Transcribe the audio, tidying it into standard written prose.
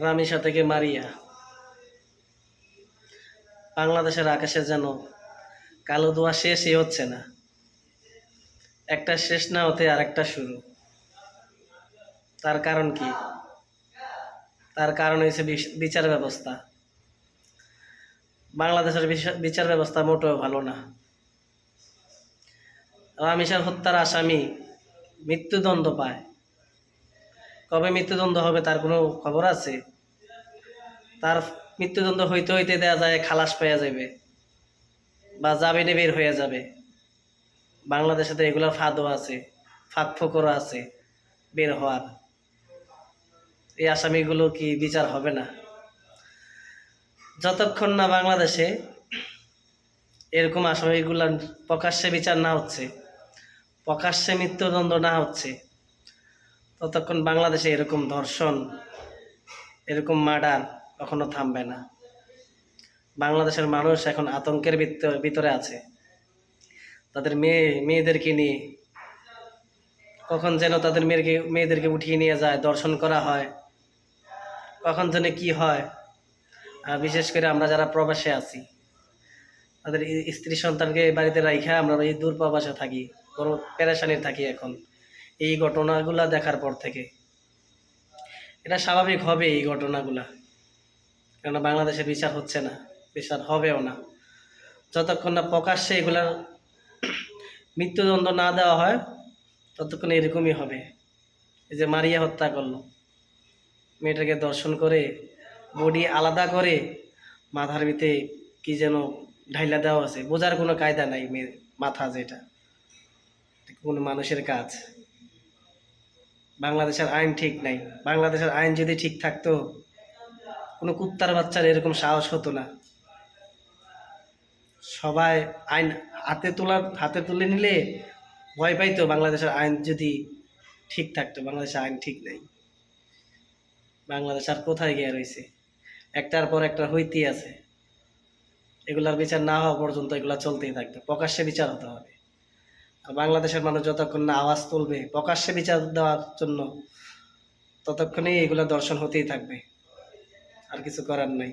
রামিসা থেকে মারিয়া, বাংলাদেশের আকাশে যেন কালো ধোঁয়া শেষই হচ্ছে না, একটা শেষ না হতে আর একটা শুরু। তার কারণ কি? তার কারণ হয়েছে বিচার ব্যবস্থা। বাংলাদেশের বিচার ব্যবস্থা মোটেও ভালো না। রামিসার হত্যার আসামি মৃত্যুদণ্ড পায়, কবে মৃত্যুদণ্ড হবে তার কোনো খবর আছে? তার মৃত্যুদণ্ড হইতে হইতে দেয়া যায় খালাস পেয়ে যাবে বা জামিনে বের হয়ে যাবে। বাংলাদেশে তো এগুলোর ফাঁদও আছে, ফাঁক ফোকরও আছে বের হওয়ার। এই আসামিগুলো কি বিচার হবে না? যতক্ষণ না বাংলাদেশে এরকম আসামিগুলার প্রকাশ্যে বিচার না হচ্ছে, প্রকাশ্যে মৃত্যুদণ্ড না হচ্ছে, ততক্ষণ বাংলাদেশে এরকম ধর্ষণ, এরকম মার্ডার কখনো থামবে না। বাংলাদেশের মানুষ এখন আতঙ্কের ভিতরে আছে। তাদের মেয়েদেরকে নিয়ে কখন যেন তাদের মেয়েদেরকে উঠিয়ে নিয়ে যায়, দর্শন করা হয়, কখন যেন কি হয়। আর বিশেষ করে আমরা যারা প্রবাসে আছি, তাদের স্ত্রী সন্তানকে বাড়িতে রাইখা আমরা এই দূর প্রবাসে থাকি, বড় পেরেশানির থাকি এখন এই ঘটনাগুলা দেখার পর থেকে। এটা স্বাভাবিক হবে এই ঘটনাগুলা, কেননা বাংলাদেশে বিচার হচ্ছে না, বিচার হবেও না যতক্ষণ না প্রকাশ্যে এগুলার মৃত্যুদণ্ড না দেওয়া হয়, ততক্ষণ এরকমই হবে। এই যে মারিয়া হত্যা করলো, মেয়েটাকে দর্শন করে বডি আলাদা করে মাথার ভিতরে কি যেন ঢাইলা দেওয়া আছে, বোঝার কোনো কায়দা নাই। মেয়ের মাথা যেটা কোনো মানুষের কাজ। বাংলাদেশের আইন ঠিক নাই। বাংলাদেশের আইন যদি ঠিক থাকতো, কোনো কুত্তার বাচ্চার এরকম সাহস হতো না। সবাই আইন হাতে তুলে নিলে ভয় পাইতো। বাংলাদেশের আইন যদি ঠিক থাকতো, বাংলাদেশের আইন ঠিক নাই। বাংলাদেশ আর কোথায় গিয়ে রয়েছে? একটার পর একটা হইতেই আছে। এগুলার বিচার না হওয়া পর্যন্ত এগুলা চলতেই থাকবে, প্রকাশ্যে বিচার হতে হবে। আর বাংলাদেশের মানুষ যতক্ষণ না আওয়াজ তুলবে প্রকাশ্যে বিচার দেওয়ার জন্য, ততক্ষণেই এগুলা দর্শন হতেই থাকবে, আর কিছু করার নাই।